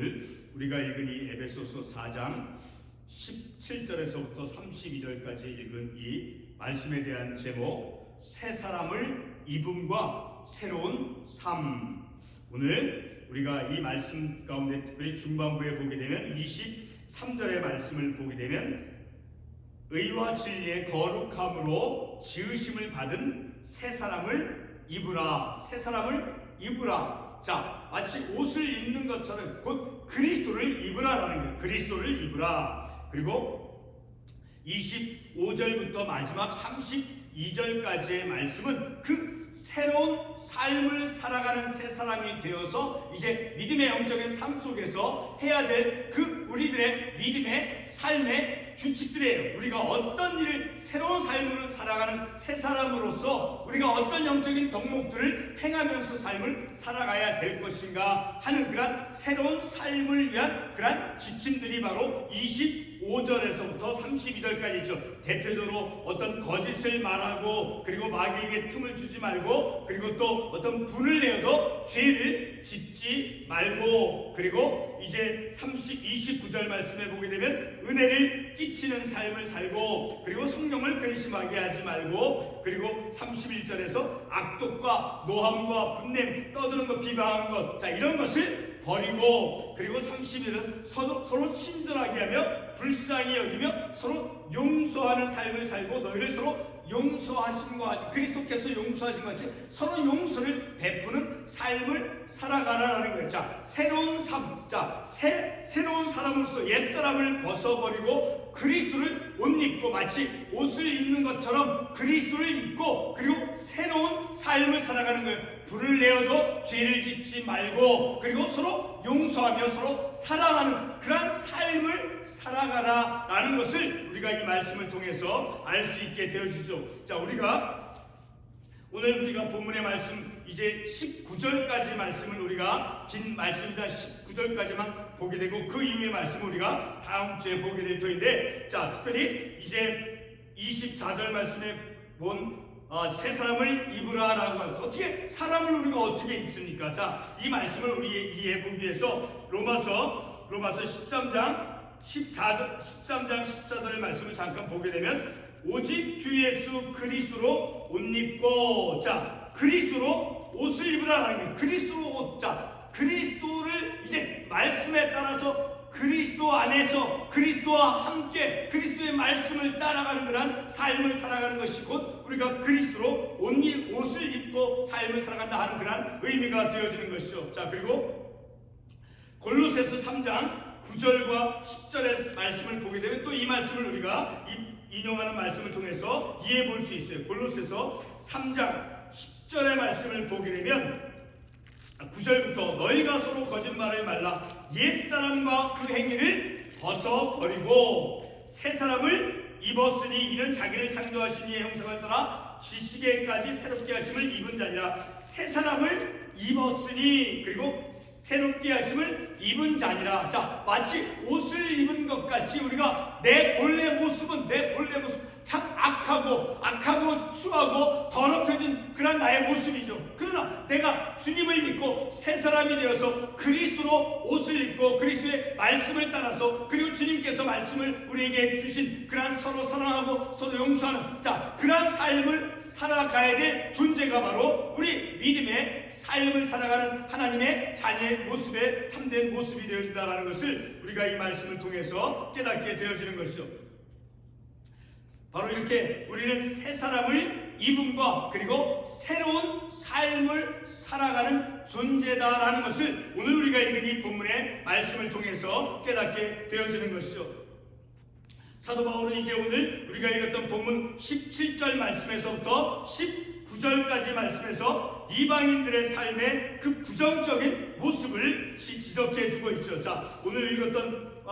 오늘 우리가 읽은 이 에베소서 4장 17절에서부터 32절까지 읽은 이 말씀에 대한 제목, 새 사람을 입음과 새로운 삶. 오늘 우리가 이 말씀 가운데 특별히 중반부에 보게 되면 23절의 말씀을 보게 되면 의와 진리의 거룩함으로 지으심을 받은 새 사람을 입으라. 새 사람을 입으라. 자, 마치 옷을 입는 것처럼 곧 그리스도를 입으라라는 거예요. 그리스도를 입으라. 그리고 25절부터 마지막 32절까지의 말씀은 그 새로운 삶을 살아가는 새 사람이 되어서 이제 믿음의 영적인 삶 속에서 해야 될 그 우리들의 믿음의 삶의 규칙들이에요. 우리가 어떤 일을, 새로운 삶을 살아가는 새 사람으로서 우리가 어떤 영적인 덕목들을 행하면서 삶을 살아가야 될 것인가 하는 그런 새로운 삶을 위한 그런 지침들이 바로 25절에서부터 32절까지 있죠. 대표적으로 어떤 거짓을 말하고, 그리고 마귀에게 틈을 주지 말고, 그리고 또 어떤 분을 내어도 죄를 짓지 말고, 그리고 이제 29절 말씀에 보게 되면 은혜를 끼치는 삶을 살고, 그리고 성령을 근심하게 하지 말고, 그리고 31절에서 악독과 노함과 분냄, 떠드는 것, 비방하는 것, 자, 이런 것을 버리고, 그리고 31절은 서로 친절하게 하며 불쌍히 여기며 서로 용서하는 삶을 살고, 너희를 서로 용서하심과 그리스도께서 용서하신 것 같이 서로 용서를 베푸는 삶을 살아가라라는 거예요. 자, 새로운 삶, 자, 새로운 사람으로서 옛사람을 벗어버리고 그리스도를 옷 입고, 마치 옷을 입는 것처럼 그리스도를 입고, 그리고 새로운 삶을 살아가는 거예요. 불을 내어도 죄를 짓지 말고, 그리고 서로 용서하며 서로 사랑하는 그러한 삶을 살아가라라는 것을 우리가 이 말씀을 통해서 알 수 있게 되어지죠. 자, 오늘 우리가 본문의 말씀 이제 19절까지 말씀을 우리가 긴 말씀이다 19절까지만 보게 되고, 그 이후의 말씀을 우리가 다음 주에 보게 될 터인데, 자, 특별히 이제 24절 말씀에 본 새 사람을 입으라라고 하죠. 어떻게 사람을 우리가 어떻게 입습니까? 자, 이 말씀을 우리 이해하기 위해서 로마서 13장 14절 말씀을 잠깐 보게 되면, 오직 주 예수 그리스도로 옷 입고, 자, 그리스도로 옷을 입으라라는 거예요. 그리스도로 옷, 자, 그리스도를 이제 말씀에 따라서 그리스도 안에서 그리스도와 함께 그리스도의 말씀을 따라가는 그런 삶을 살아가는 것이 곧 우리가 그리스도로 옷을 입고 삶을 살아간다 하는 그런 의미가 되어지는 것이죠. 자, 그리고 골로새서 3장 9절과 10절의 말씀을 보게 되면 또 이 말씀을 우리가 인용하는 말씀을 통해서 이해해 볼 수 있어요. 골로새서 3장 10절의 말씀을 보게 되면 9절부터 너희가 서로 거짓말을 말라. 옛사람과 그 행위를 벗어버리고 새 사람을 입었으니 이는 자기를 창조하신 이의 형상을 따라 지식에까지 새롭게 하심을 입은 자니라. 새 사람을 입었으니, 그리고 새롭게 하심을 입은 자니라. 자, 마치 옷을 입은 것 같이 우리가 내 본래 모습은 참 악하고 추하고 더럽혀진 그런 나의 모습이죠. 그러나 내가 주님을 믿고 새 사람이 되어서 그리스도로 옷을 입고 그리스도의 말씀을 따라서, 그리고 주님께서 말씀을 우리에게 주신 그런 서로 사랑하고 서로 용서하는, 자, 그런 삶을 살아가야 될 존재가 바로 우리 믿음의 삶을 살아가는 하나님의 자녀의 모습에 참된 모습이 되어진다는 것을 우리가 이 말씀을 통해서 깨닫게 되어지는 것이죠. 바로 이렇게 우리는 새 사람을 입음과 그리고 새로운 삶을 살아가는 존재다라는 것을 오늘 우리가 읽은 이 본문의 말씀을 통해서 깨닫게 되어지는 것이죠. 사도 바울은 이제 오늘 우리가 읽었던 본문 17절 말씀에서부터 19절까지 말씀에서 이방인들의 삶의 그 부정적인 모습을 지적해 주고 있죠. 자, 오늘 읽었던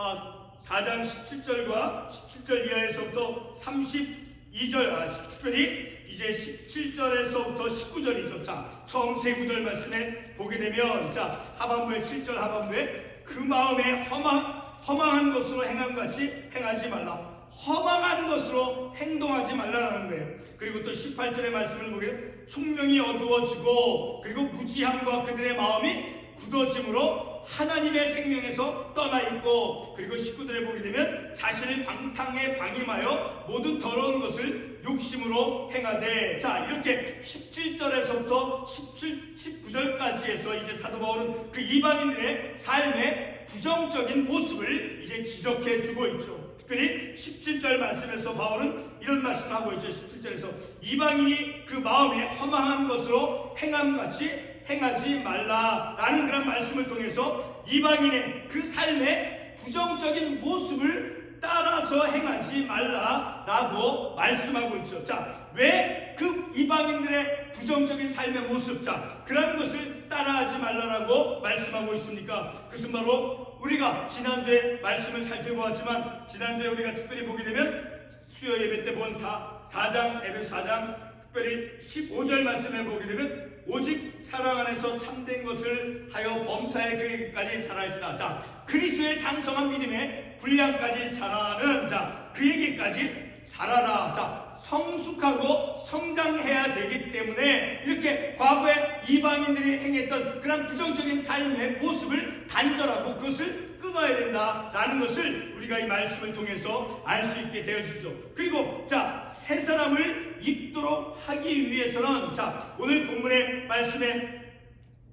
4장 17절과 17절 이하에서부터 32절, 특별히 이제 17절에서부터 19절이죠. 자, 처음 세 구절 말씀에 보게 되면, 자, 하반부에 7절 하반부에 그 마음에 허망한 것으로 행한 같이 행하지 말라. 허망한 것으로 행동하지 말라라는 거예요. 그리고 또 18절의 말씀을 보게 되면 총명이 어두워지고, 그리고 무지함과 그들의 마음이 굳어짐으로 하나님의 생명에서 떠나 있고, 그리고 19절에 보게 되면 자신을 방탕에 방임하여 모든 더러운 것을 욕심으로 행하되. 자, 이렇게 17절에서부터 19절까지 해서 이제 사도 바울은 그 이방인들의 삶의 부정적인 모습을 이제 지적해 주고 있죠. 특별히 17절 말씀에서 바울은 이런 말씀을 하고 있죠. 17절에서 이방인이 그 마음에 허망한 것으로 행함같이 행하지 말라라는 그런 말씀을 통해서 이방인의 그 삶의 부정적인 모습을 따라서 행하지 말라라고 말씀하고 있죠. 자, 왜 그 이방인들의 부정적인 삶의 모습, 자, 그런 것을 따라하지 말라라고 말씀하고 있습니까? 그것은 바로 우리가 지난주에 말씀을 살펴보았지만, 지난주에 우리가 특별히 보게 되면 수요 예배 때 본 4장, 에베소 4장 특별히 15절 말씀에 보게 되면 오직 사랑 안에서 참된 것을 하여 범사에 그에게까지 자랄지라. 자, 그리스도의 장성한 믿음의 분량까지 자라는, 자, 그에게까지 자라라. 자, 성숙하고 성장해야 되기 때문에 이렇게 과거에 이방인들이 행했던 그런 부정적인 삶의 모습을 단절하고 그것을 끊어야 된다라는 것을 우리가 이 말씀을 통해서 알 수 있게 되어지죠. 그리고 자, 새 사람을 입도록 하기 위해서는, 자, 오늘 본문의 말씀에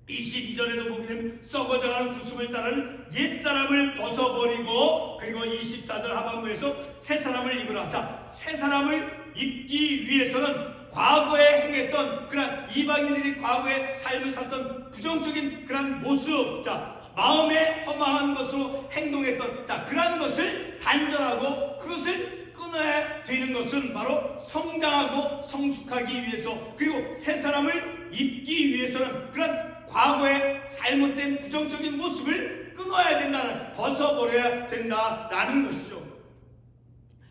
22절에도 보게 되면 썩어져가는 구습을 따르는 옛사람을 벗어버리고, 그리고 24절 하반부에서 새사람을 입으라. 자, 새사람을 입기 위해서는 과거에 행했던 그런 이방인들이 과거에 삶을 살던 부정적인 그런 모습, 자, 마음에 허망한 것으로 행동했던, 자, 그런 것을 단절하고 그것을 끊어야 되는 것은 바로 성장하고 성숙하기 위해서, 그리고 새 사람을 입기 위해서는 그런 과거의 잘못된 부정적인 모습을 끊어야 된다는, 벗어버려야 된다라는 것이죠.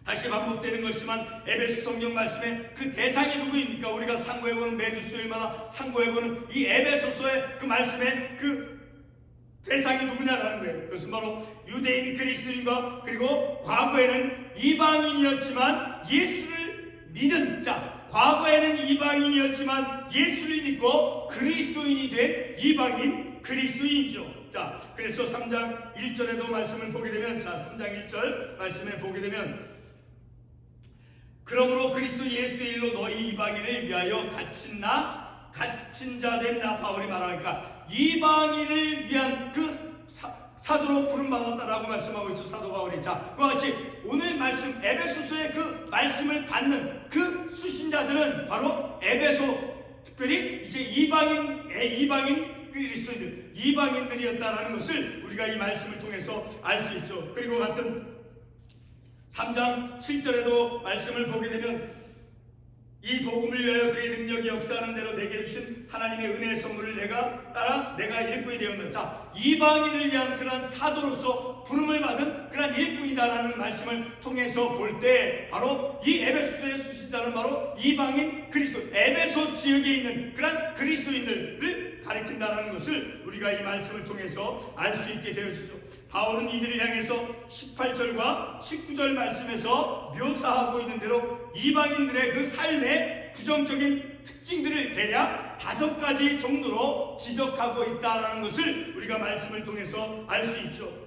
다시 반복되는 것이지만 에베소 성경 말씀에 그 대상이 누구입니까? 우리가 상고해보는, 매주 수요일마다 상고해보는 이 에베소서의 그 말씀에 그 대상이 누구냐라는 거예요. 그것은 바로 유대인 그리스도인과, 그리고 과거에는 이방인이었지만 예수를 믿은, 자, 과거에는 이방인이었지만 예수를 믿고 그리스도인이 된 이방인 그리스도인이죠. 자, 그래서 3장 1절에도 말씀을 보게 되면, 자, 3장 1절 말씀에 보게 되면, 그러므로 그리스도 예수의 일로 너희 이방인을 위하여 갇힌 자 된 나 바울이 말하니까 이방인을 위한 그 사도로 부름받았다라고 말씀하고 있죠. 사도 바울이. 자, 그와 같이 오늘 말씀 에베소서의 그 말씀을 받는 그 수신자들은 바로 에베소, 특별히 이제 이방인 그리스도인들, 이방인들이었다라는 것을 우리가 이 말씀을 통해서 알 수 있죠. 그리고 같은 3장 7절에도 말씀을 보게 되면 이 복음을 위하여 그의 능력이 역사하는 대로 내게 주신 하나님의 은혜의 선물을 내가 일꾼이 되었는, 자, 이방인을 위한 그런 사도로서 부름을 받은 그런 일꾼이다라는 말씀을 통해서 볼 때 바로 이 에베소의 수신자는 바로 이방인 그리스도, 에베소 지역에 있는 그런 그리스도인들을 가리킨다는 것을 우리가 이 말씀을 통해서 알 수 있게 되어지죠. 바울은 이들을 향해서 18절과 19절 말씀에서 묘사하고 있는 대로 이방인들의 그 삶의 부정적인 특징들을 대략 5가지 정도로 지적하고 있다는 것을 우리가 말씀을 통해서 알 수 있죠.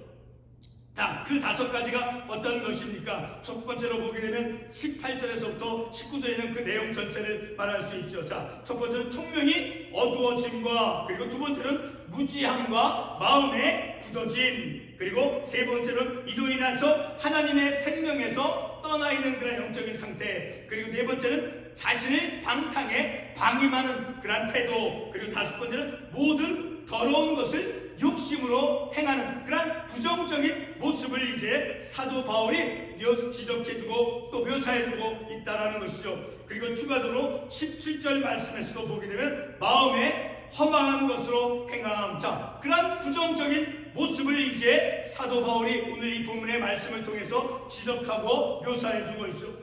자, 그 5가지가 어떤 것입니까? 첫 번째로 보게 되면 18절에서부터 19절에는 그 내용 전체를 말할 수 있죠. 자, 첫 번째는 총명이 어두워짐과, 그리고 두 번째는 무지함과 마음의 굳어짐, 그리고 세 번째는 이로 인해서 하나님의 생명에서 떠나 있는 그런 영적인 상태, 그리고 네 번째는 자신을 방탕에 방임하는 그런 태도, 그리고 5번째는 모든 더러운 것을 욕심으로 행하는 그런 부정적인 모습을 이제 사도 바울이 지적해주고 또 묘사해주고 있다라는 것이죠. 그리고 추가적으로 17절 말씀에서도 보게 되면 마음에 허망한 것으로 행함, 자, 그런 부정적인 모습을 이제 사도 바울이 오늘 이 본문의 말씀을 통해서 지적하고 묘사해주고 있죠.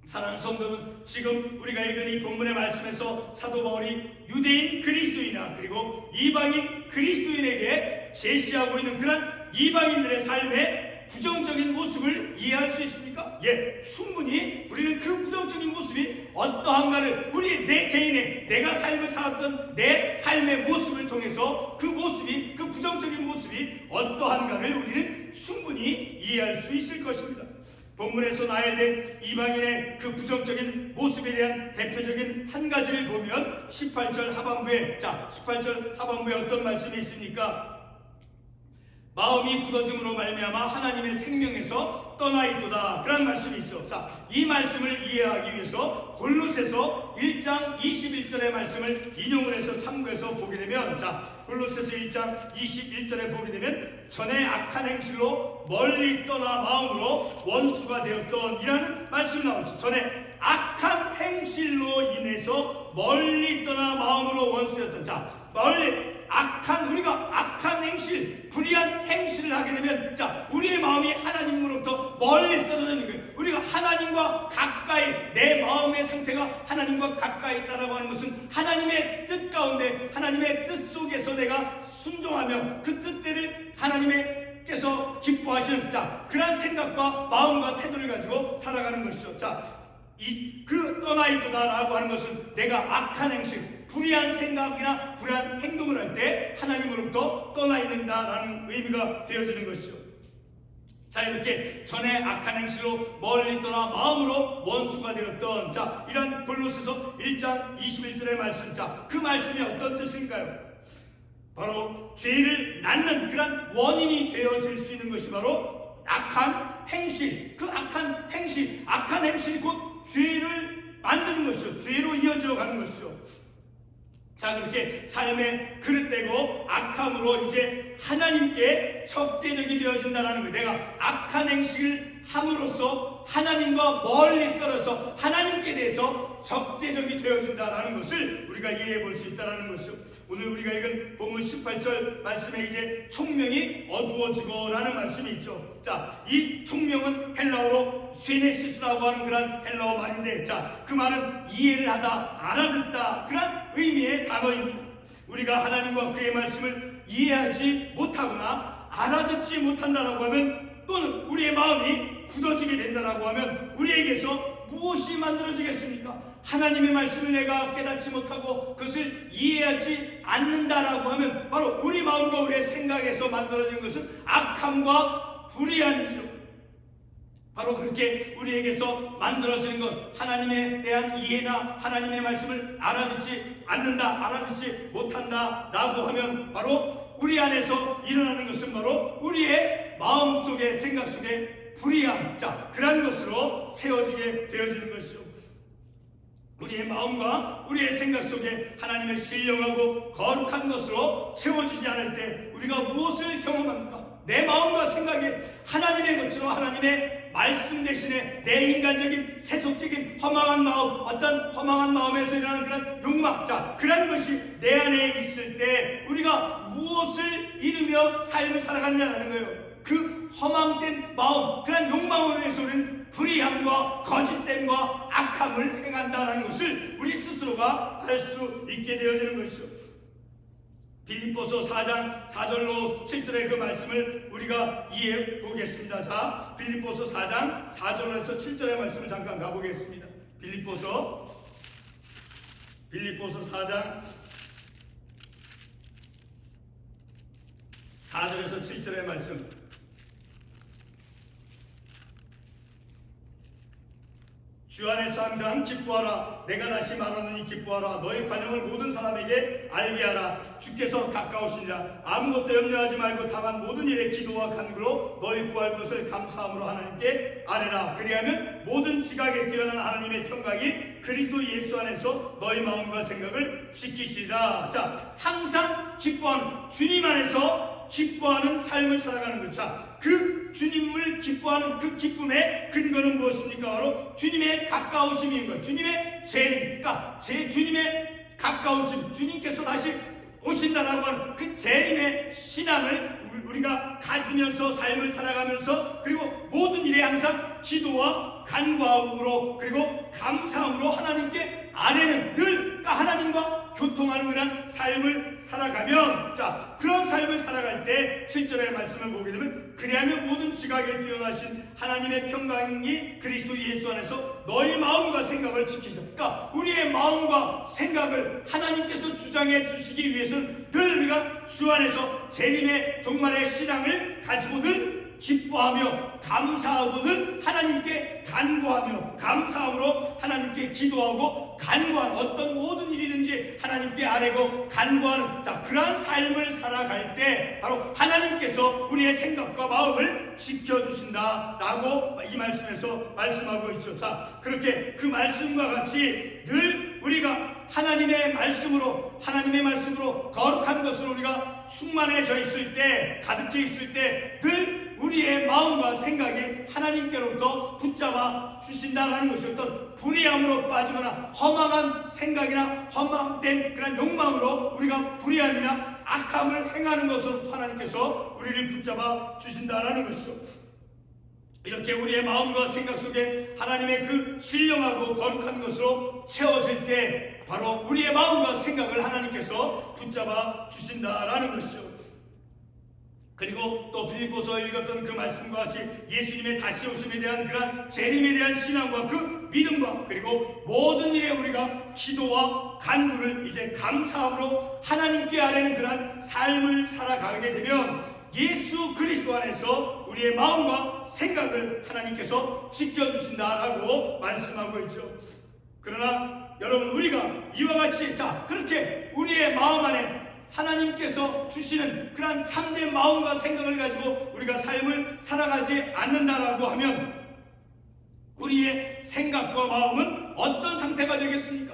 사랑하는 성도는 지금 우리가 읽은 이 본문의 말씀에서 사도 바울이 유대인 그리스도인이나 그리고 이방인 그리스도인에게 제시하고 있는 그런 이방인들의 삶의 부정적인 모습을 이해할 수 있습니까? 예, 충분히 우리는 그 부정적인 모습이 어떠한가를 내 개인의 내가 삶을 살았던 내 삶의 모습을 통해서 그 모습이 그 부정적인 모습이 어떠한가를 우리는 충분히 이해할 수 있을 것입니다. 본문에서 나열된 이방인의 그 부정적인 모습에 대한 대표적인 한 가지를 보면 18절 하반부에 18절 하반부에 어떤 말씀이 있습니까? 마음이 굳어짐으로 말미암아 하나님의 생명에서 떠나 있도다, 그런 말씀이 있죠. 이 말씀을 이해하기 위해서 골로새서 1장 21절의 말씀을 인용을 해서 참고해서 보게 되면 골로새서 1장 21절에 보게 되면 전에 악한 행실로 멀리 떠나 마음으로 원수가 되었던 이라는 말씀이 나오죠. 전에 악한 행실로 인해서 멀리 떠나 마음으로 원수되었던 우리가 악한 행실, 불의한 행실을 하게 되면 우리의 마음이 하나님으로부터 멀리 떨어져 있는 거예요. 우리가 하나님과 가까이, 내 마음의 상태가 하나님과 가까이 있다라고 하는 것은 하나님의 뜻 가운데, 하나님의 뜻 속에서 내가 순종하며 그 뜻대로 하나님께서 기뻐하시는 그러한 생각과 마음과 태도를 가지고 살아가는 것이죠. 그 떠나 있도다라고 하는 것은 내가 악한 행실, 불의한 생각이나 불의한 행동을 할 때 하나님으로부터 떠나 있는다라는 의미가 되어지는 것이죠. 이렇게 전에 악한 행실로 멀리 떠나 마음으로 원수가 되었던 이런 골로새서 1장 21절의 말씀, 그 말씀이 어떤 뜻인가요? 바로 죄를 낳는 그런 원인이 되어질 수 있는 것이 바로 악한 행실, 그 악한 행실이 곧 죄를 만드는 것이죠. 죄로 이어져 가는 것이죠. 그렇게 삶의 그릇되고 악함으로 이제 하나님께 적대적이 되어진다는 거예요. 내가 악한 행실을 함으로써 하나님과 멀리 떨어져 하나님께 대해서 적대적이 되어진다는 것을 우리가 이해해 볼 수 있다는 것이죠. 오늘 우리가 읽은 본문 18절 말씀에 이제 총명이 어두워지고라는 말씀이 있죠. 이 총명은 헬라어로 스네시스라고 하는 그런 헬라어 말인데, 그 말은 이해를 하다, 알아듣다, 그런 의미의 단어입니다. 우리가 하나님과 그의 말씀을 이해하지 못하거나 알아듣지 못한다라고 하면, 또는 우리의 마음이 굳어지게 된다라고 하면 우리에게서 무엇이 만들어지겠습니까? 하나님의 말씀을 내가 깨닫지 못하고 그것을 이해하지 않는다라고 하면 바로 우리 마음과 우리의 생각에서 만들어진 것은 악함과 불의함이죠. 바로 그렇게 우리에게서 만들어지는 것, 하나님에 대한 이해나 하나님의 말씀을 알아듣지 않는다, 알아듣지 못한다라고 하면 바로 우리 안에서 일어나는 것은 바로 우리의 마음속에, 생각 속에 불의함, 그러한 것으로 세워지게 되어지는 것이죠. 우리의 마음과 우리의 생각 속에 하나님의 신령하고 거룩한 것으로 채워지지 않을 때 우리가 무엇을 경험합니까? 내 마음과 생각이 하나님의 것으로, 하나님의 말씀 대신에 내 인간적인 세속적인 허망한 마음, 어떤 허망한 마음에서 일어나는 그런 욕망, 그런 것이 내 안에 있을 때 우리가 무엇을 이루며 삶을 살아가느냐는 거예요. 그 허망된 마음, 그런 욕망으로 해서 우리는 불의함과 거짓됨과 악함을 행한다는 것을 우리 스스로가 알 수 있게 되어지는 것이죠. 빌립보서 4장 4절로 7절의 그 말씀을 우리가 이해해 보겠습니다. 빌립보서 4장 4절에서 7절의 말씀을 잠깐 가보겠습니다. 빌립보서 4장 4절에서 7절의 말씀. 주 안에서 항상 기뻐하라. 내가 다시 말하노니 기뻐하라. 너희 관용을 모든 사람에게 알게 하라. 주께서 가까우시니라. 아무것도 염려하지 말고 다만 모든 일에 기도와 간구로 너희 구할 것을 감사함으로 하나님께 아뢰라. 그리하면 모든 지각에 뛰어난 하나님의 평강이 그리스도 예수 안에서 너희 마음과 생각을 지키시리라. 항상 기뻐하는, 주님 안에서 기뻐하는 삶을 살아가는 것. 그 주님을 기뻐하는 그 기쁨의 근거는 무엇입니까? 바로 주님의 가까우심인 것, 주님의 재림, 주님의 가까우심, 주님께서 다시 오신다라고 하는 그 재림의 신앙을 우리가 가지면서 삶을 살아가면서, 그리고 모든 일에 항상 기도와 간구함으로 그리고 감사함으로 하나님께 아뢰는, 늘 하나님과 교통하는 그런 삶을 살아가면, 자, 그런 삶을 살아갈 때 7절의 말씀을 보게 되면, 그리하면 모든 지각에 뛰어나신 하나님의 평강이 그리스도 예수 안에서 너희 마음과 생각을 지키죠. 그러니까 우리의 마음과 생각을 하나님께서 주장해 주시기 위해서는 늘 우리가 주 안에서 재림의 종말의 신앙을 가지고 늘 기뻐하며 감사하고 늘 하나님께 간구하며 감사함으로 하나님께 기도하고 간구하는, 어떤 모든 일이든지 하나님께 아뢰고 간구하는, 자, 그러한 삶을 살아갈 때 바로 하나님께서 우리의 생각과 마음을 지켜주신다라고 이 말씀에서 말씀하고 있죠. 자, 그렇게 그 말씀과 같이 늘 우리가 하나님의 말씀으로 거룩한 것으로 우리가 충만해져 있을 때, 가득해 있을 때 늘 우리의 마음과 생각이 하나님께로부터 붙잡아 주신다라는 것이, 어떤 불의함으로 빠지거나 허망한 생각이나 허망된 그런 욕망으로 우리가 불의함이나 악함을 행하는 것으로부터 하나님께서 우리를 붙잡아 주신다라는 것이죠. 이렇게 우리의 마음과 생각 속에 하나님의 그 신령하고 거룩한 것으로 채워질 때 바로 우리의 마음과 생각을 하나님께서 붙잡아 주신다라는 것이죠. 그리고 또 빌립보서 읽었던 그 말씀과 같이 예수님의 다시 오심에 대한 그런 재림에 대한 신앙과 그 믿음과 그리고 모든 일에 우리가 기도와 간구를 이제 감사함으로 하나님께 아뢰는 그런 삶을 살아가게 되면 예수 그리스도 안에서 우리의 마음과 생각을 하나님께서 지켜주신다라고 말씀하고 있죠. 그러나 여러분, 우리가 이와 같이, 자, 그렇게 우리의 마음 안에 하나님께서 주시는 그런 참된 마음과 생각을 가지고 우리가 삶을 살아가지 않는다라고 하면 우리의 생각과 마음은 어떤 상태가 되겠습니까?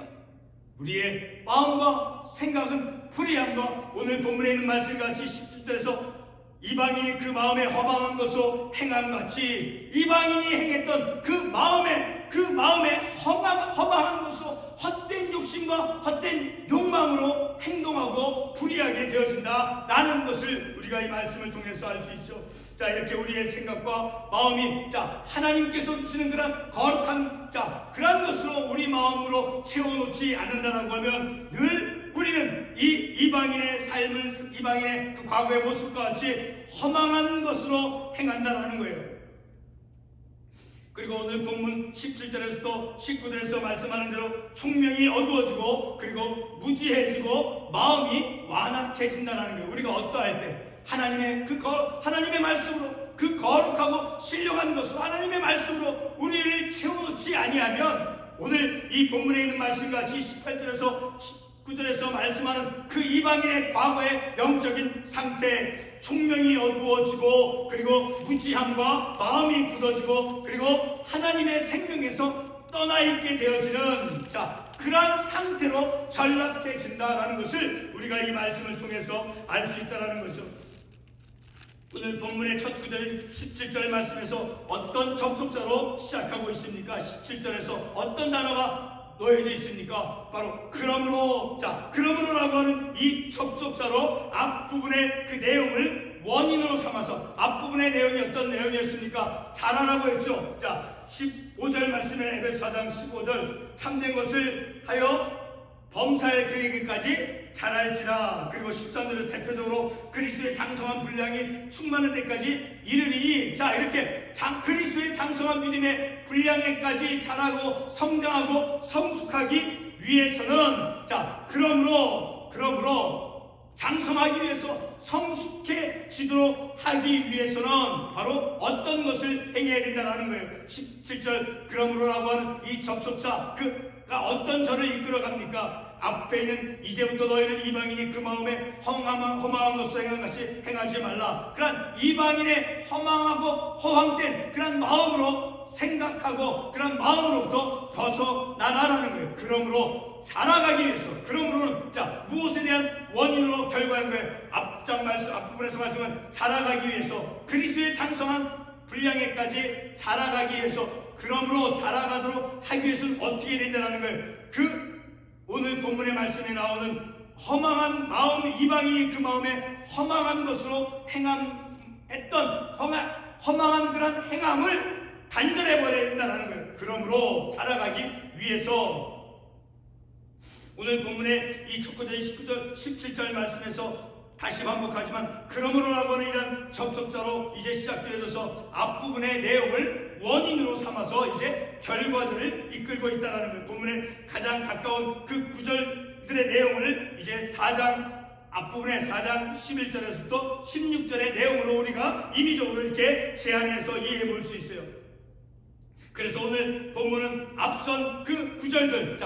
우리의 마음과 생각은 불의함과 오늘 본문에 있는 말씀같이 17절에서 이방인이 그 마음에 허망한 것으로 행함같이 이방인이 행했던 그 마음에 허망한 것으로 헛된 욕심과 헛된 욕망으로 행동하고 불의하게 되어진다라는 것을 우리가 이 말씀을 통해서 알 수 있죠. 자, 이렇게 우리의 생각과 마음이, 자, 하나님께서 주시는 그런 거룩한, 자, 그런 것으로 우리 마음으로 채워놓지 않는다라고 하면 늘 우리는 이 이방인의 삶을, 이방인의 그 과거의 모습과 같이 허망한 것으로 행한다라는 거예요. 그리고 오늘 본문 17절에서 또 19절에서 말씀하는 대로 총명이 어두워지고 그리고 무지해지고 마음이 완악해진다는 거예요. 우리가 어떠할 때 하나님의 말씀으로 그 거룩하고 신령한 것으로 하나님의 말씀으로 우리를 채워놓지 아니하면 오늘 이 본문에 있는 말씀같이 18절에서 19절에서 말씀하는 그 이방인의 과거의 영적인 상태, 총명이 어두워지고 그리고 무지함과 마음이 굳어지고 그리고 하나님의 생명에서 떠나 있게 되어지는, 자, 그러한 상태로 전락해진다라는 것을 우리가 이 말씀을 통해서 알 수 있다라는 거죠. 오늘 본문의 첫 구절인 17절 말씀에서 어떤 접속사로 시작하고 있습니까? 17절에서 어떤 단어가 놓여져 있습니까? 바로 그러므로, 자, 그러므로라고 하는 이 접속사로 앞부분의 그 내용을 원인으로 삼아서 앞부분의 내용이 어떤 내용이었습니까? 잘하라고 했죠. 자, 15절 말씀에 에베소 4장 15절 참된 것을 하여 범사의 그에게까지 잘할지라. 그리고 13절에서 대표적으로 그리스도의 장성한 분량이 충만한 데까지 이르리니, 자, 이렇게 그리스도의 장성한 믿음의 분량에까지 자라고 성장하고 성숙하기 위해서는, 자, 그러므로 장성하기 위해서 성숙해지도록 하기 위해서는 바로 어떤 것을 행해야 된다는 거예요. 17절 그러므로라고 하는 이 접속사, 그가 어떤 저를 이끌어갑니까? 앞에 있는 이제부터 너희는 이방인이 그 마음에 허망한 것을 행함같이 행하지 말라. 그런 이방인의 허망하고 허황된 그런 마음으로 생각하고 그런 마음으로부터 벗어나라는 거예요. 그러므로 자라가기 위해서, 그러므로는, 자, 무엇에 대한 원인으로 결과인 거예요. 앞부분에서 말씀은 자라가기 위해서 그리스도의 장성한 분량에까지 자라가기 위해서, 그러므로 자라가도록 하기 위해서는 어떻게 된다는 거예요. 오늘 본문의 말씀에 나오는 허망한 마음, 이방인이 그 마음에 허망한 것으로 행함했던 허망한 그런 행함을 단절해 버려야 된다는 거예요. 그러므로 자라가기 위해서 오늘 본문의 이 첫 구절 19절 17절 말씀에서 다시 반복하지만 그러므로라고는 이런 접속사로 이제 시작되어져서 앞부분의 내용을 원인으로 삼아서 이제 결과들을 이끌고 있다는 거예요. 본문에 가장 가까운 그 구절들의 내용을 이제 4장 앞부분에 4장 11절에서부터 16절의 내용으로 우리가 임의적으로 이렇게 제안해서 이해해 볼 수 있어요. 그래서 오늘 본문은 앞선 그 구절들,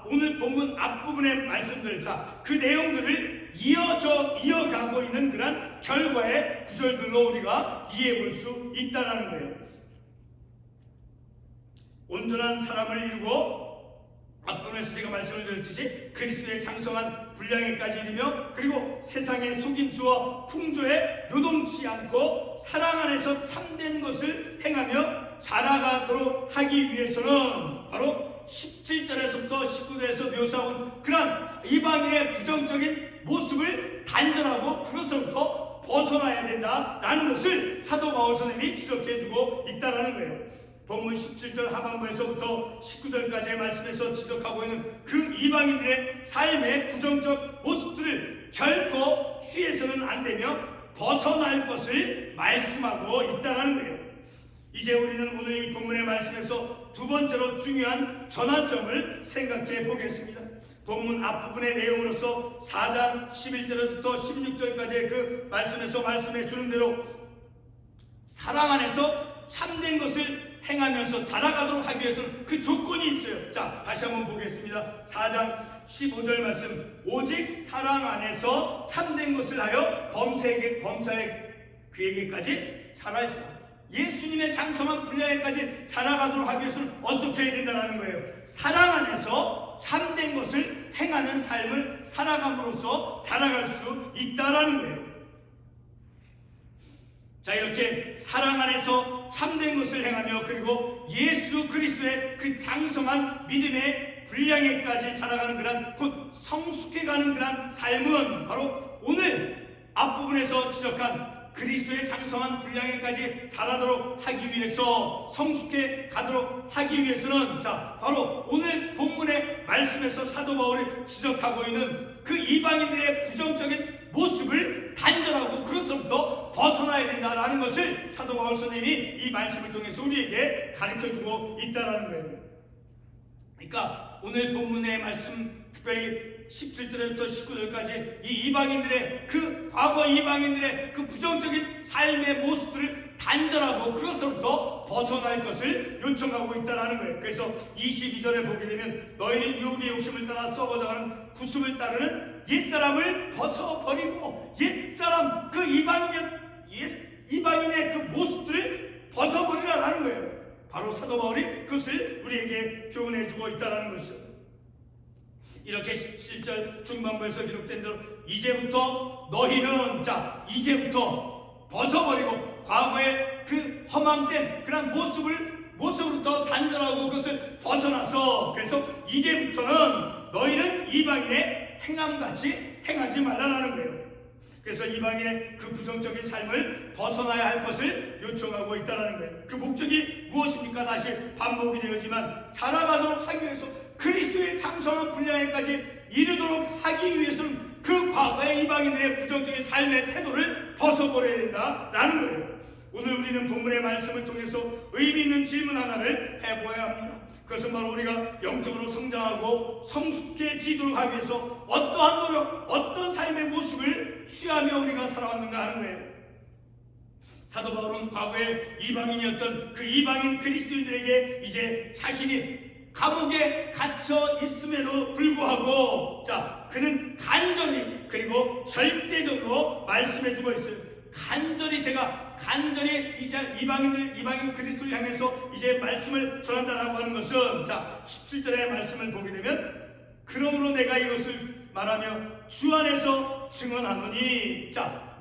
오늘 본문 앞부분의 말씀들, 그 내용들을 이어가고 있는 그런 결과의 구절들로 우리가 이해해 볼 수 있다는 거예요. 온전한 사람을 이루고 앞부분에서 제가 말씀을 드렸듯이 그리스도의 장성한 분량에까지 이르며 그리고 세상의 속임수와 풍조에 요동치 않고 사랑 안에서 참된 것을 행하며 자라가도록 하기 위해서는 바로 17절에서부터 19절에서 묘사한 그런 이방인의 부정적인 모습을 단절하고 그것으로부터 벗어나야 된다라는 것을 사도 바울 선생님이 지적해주고 있다는 거예요. 본문 17절 하반부에서부터 19절까지의 말씀에서 지적하고 있는 그 이방인들의 삶의 부정적 모습들을 결코 취해서는 안 되며 벗어날 것을 말씀하고 있다는 거예요. 이제 우리는 오늘 이 본문의 말씀에서 두 번째로 중요한 전환점을 생각해 보겠습니다. 본문 앞부분의 내용으로서 4장 11절에서부터 16절까지의 그 말씀에서 말씀해 주는 대로 사랑 안에서 참된 것을 행하면서 자라가도록 하기 위해서는 그 조건이 있어요. 자, 다시 한번 보겠습니다. 4장 15절 말씀, 오직 사랑 안에서 참된 것을 하여 범사의 그에게까지 자랄지라. 예수님의 장성한 분량에까지 자라가도록 하기 위해서는 어떻게 해야 된다는 거예요? 사랑 안에서 참된 것을 행하는 삶을 살아감으로써 자라갈 수 있다라는 거예요. 자, 이렇게 사랑 안에서 참된 것을 행하며 그리고 예수 그리스도의 그 장성한 믿음의 분량에까지 자라가는 그런 곧 성숙해가는 그런 삶은 바로 오늘 앞부분에서 지적한 그리스도의 장성한 분량에까지 자라도록 하기 위해서 성숙해 가도록 하기 위해서는 바로 오늘 본문의 말씀에서 사도 바울이 지적하고 있는 그 이방인들의 부정적인 모습을 단절하고 그것으로부터 벗어나야 된다라는 것을 사도 바울 선생님이 이 말씀을 통해서 우리에게 가르쳐주고 있다는 거예요. 그러니까 오늘 본문의 말씀 특별히 17절부터 19절까지 이 이방인들의 그 과거 이방인들의 그 부정적인 삶의 모습들을 단절하고 그것으로부터 벗어날 것을 요청하고 있다는 거예요. 그래서 22절에 보게 되면 너희는 유혹의 욕심을 따라 썩어져가는 구습을 따르는 옛사람을 벗어버리고 옛사람 그 이방인의 그 모습들을 벗어버리라는 거예요. 바로 사도 바울이 그것을 우리에게 교훈해주고 있다는 것이죠. 이렇게 17절 중반부에서 기록된 대로 이제부터 너희는 이제부터 벗어버리고 과거의 그 허망된 그런 모습으로부터 단절하고 그것을 벗어나서 그래서 이제부터는 너희는 이방인의 행함같이 행하지 말라는 거예요. 그래서 이방인의 그 부정적인 삶을 벗어나야 할 것을 요청하고 있다는 거예요. 그 목적이 무엇입니까? 다시 반복이 되었지만 자라가도록 하기 위해서 그리스도의 장성한 분량에까지 이르도록 하기 위해서는 그 과거의 이방인들의 부정적인 삶의 태도를 벗어버려야 된다라는 거예요. 오늘 우리는 본문의 말씀을 통해서 의미 있는 질문 하나를 해보아야 합니다. 그것은 바로 우리가 영적으로 성장하고 성숙해지도록 하기 위해서 어떠한 노력, 어떤 삶의 모습을 취하며 우리가 살아왔는가 하는 거예요. 사도 바울은 과거에 이방인이었던 그 이방인 그리스도인들에게 이제 자신이 감옥에 갇혀 있음에도 불구하고 그는 간절히 그리고 절대적으로 말씀해주고 있어요. 간절히 이제 이방인 그리스도를 향해서 이제 말씀을 전한다라고 하는 것은 17절의 말씀을 보게 되면 그러므로 내가 이것을 말하며 주 안에서 증언하노니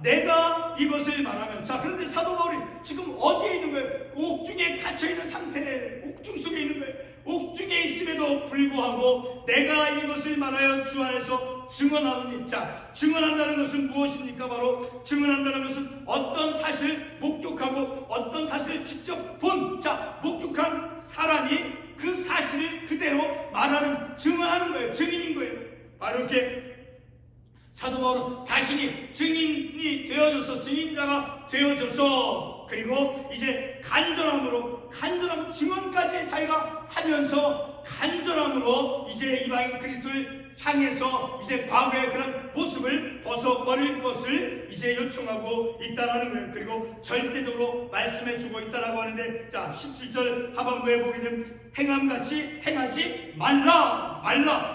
내가 이것을 말하면 그런데 사도 바울이 지금 어디에 있는 거예요? 옥중에 갇혀있는 상태에 옥중 속에 있는 거예요. 옥중에 있음에도 불구하고 내가 이것을 말하여 주 안에서 증언하노니 증언한다는 것은 무엇입니까? 바로 증언한다는 것은 어떤 사실을 목격하고 어떤 사실을 직접 본 목격한 사람이 그 사실을 그대로 말하는, 증언하는 거예요. 증인인 거예요. 바로 이렇게 사도 바울은 자신이 증인이 되어져서, 증인자가 되어져서, 그리고 이제 간절함 증언까지 자기가 하면서 간절함으로 이제 이방인 그리스도를 향해서 이제 과거의 그런 모습을 벗어버릴 것을 이제 요청하고 있다라는 거예요. 그리고 절대적으로 말씀해주고 있다라고 하는데, 자 17절 하반부에 보게 되면 행함같이 행하지 말라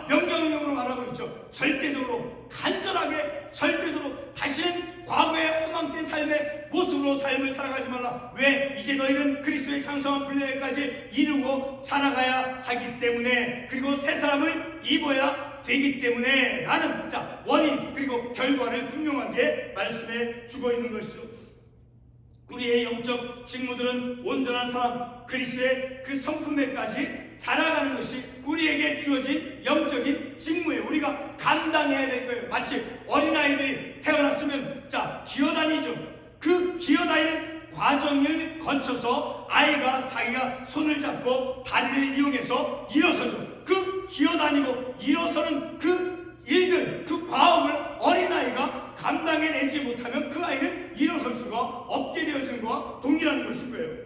명령형으로 말하고 있죠. 절대적으로, 간절하게, 절대적으로 다시는 과거의 허망된 삶의 모습으로 삶을 살아가지 말라. 왜? 이제 너희는 그리스도의 장성한 분량까지 이루고 살아가야 하기 때문에, 그리고 새 사람을 입어야 되기 때문에 라는 원인 그리고 결과를 분명하게 말씀해 주고 있는 것이죠. 우리의 영적 직무들은 온전한 사람, 그리스도의 그 성품에까지 자라가는 것이 우리에게 주어진 영적인 직무예요. 우리가 감당해야 될 거예요. 마치 어린아이들이 태어났으면 기어다니죠. 그 기어다니는 과정을 거쳐서 아이가 자기가 손을 잡고 다리를 이용해서 일어서죠. 그 기어다니고 일어서는 그 일들, 그 과업을 어린아이가 감당해내지 못하면 그 아이는 일어설 수가 없게 되어지는 것과 동일한 것인 거예요.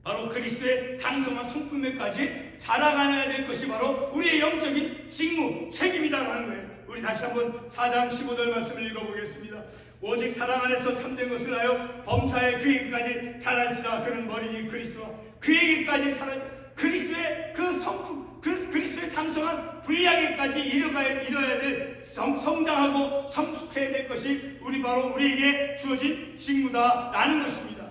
바로 그리스도의 장성한 성품에까지 자라가야 될 것이 바로 우리의 영적인 직무, 책임이다라는 거예요. 우리 다시 한번 4장 15절 말씀을 읽어보겠습니다. 오직 사랑 안에서 참된 것을 하여 범사에 그에게까지 자랄지라. 그는 머리니 그리스도와 그에게까지 자랄지라. 그리스도의 그 성품, 그리스도의 장성한 분량에까지 이뤄야 될, 성장하고 성숙해야 될 것이 우리에게 주어진 직무다라는 것입니다.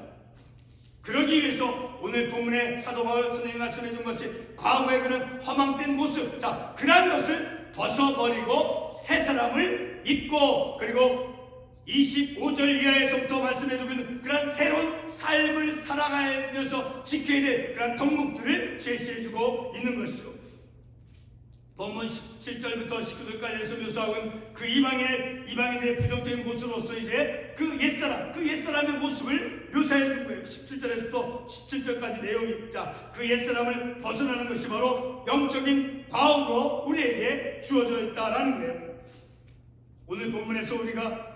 그러기 위해서 오늘 본문에 사도 바울 선생님이 말씀해 준 것이 과거의 그런 허망된 모습, 그러한 것을 벗어버리고 새 사람을 입고, 그리고 25절 이하에서부터 말씀해주고 있는 그런 새로운 삶을 살아가면서 지켜야 될 그런 덕목들을 제시해주고 있는 것이죠. 본문 17절부터 19절까지 해서 묘사하고 있는 그 이방인의 부정적인 모습으로서 이제 그 옛사람의 모습을 묘사해준 거예요. 17절에서부터 17절까지 내용이, 그 옛사람을 벗어나는 것이 바로 영적인 과업으로 우리에게 주어져 있다라는 거예요. 오늘 본문에서 우리가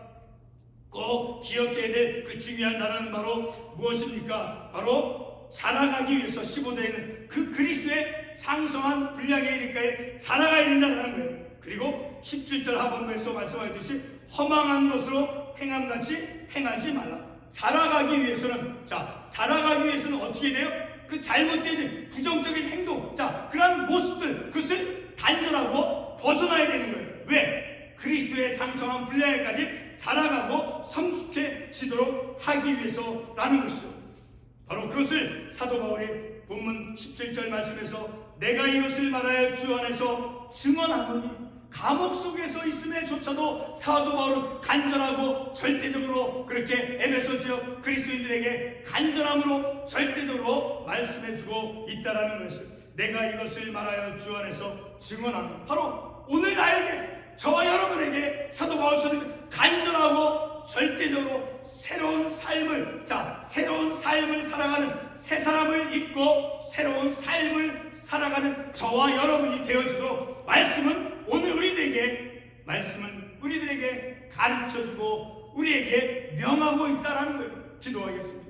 꼭 기억해야 될 그 중요한 단어는 바로 무엇입니까? 바로 자라가기 위해서 15절에는 그 그리스도의 장성한 분량에 이르기까지 자라가야 된다는 거예요. 그리고 17절 하반부에서 말씀하셨듯이 허망한 것으로 행함같이 행하지 말라. 자라가기 위해서는 어떻게 돼요? 그 잘못된 부정적인 행동, 그런 모습들, 그것을 단절하고 벗어나야 되는 거예요. 왜? 그리스도의 장성한 분량에까지 자라가고 성숙해지도록 하기 위해서라는 것이죠. 바로 그것을 사도 바울이 본문 17절 말씀에서 내가 이것을 말하여 주 안에서 증언하노니, 감옥 속에서 있음에조차도 사도 바울은 간절하고 절대적으로 그렇게 에베소 지역 그리스도인들에게 간절함으로 절대적으로 말씀해주고 있다라는 것을, 내가 이것을 말하여 주 안에서 증언하노니, 바로 오늘 나에게, 저와 여러분에게 사도 바울 선생님은 간절하고 절대적으로 새로운 삶을 살아가는, 새 사람을 입고 새로운 삶을 살아가는 저와 여러분이 되어지도록 말씀은 우리들에게 가르쳐주고 우리에게 명하고 있다라는 거예요. 기도하겠습니다.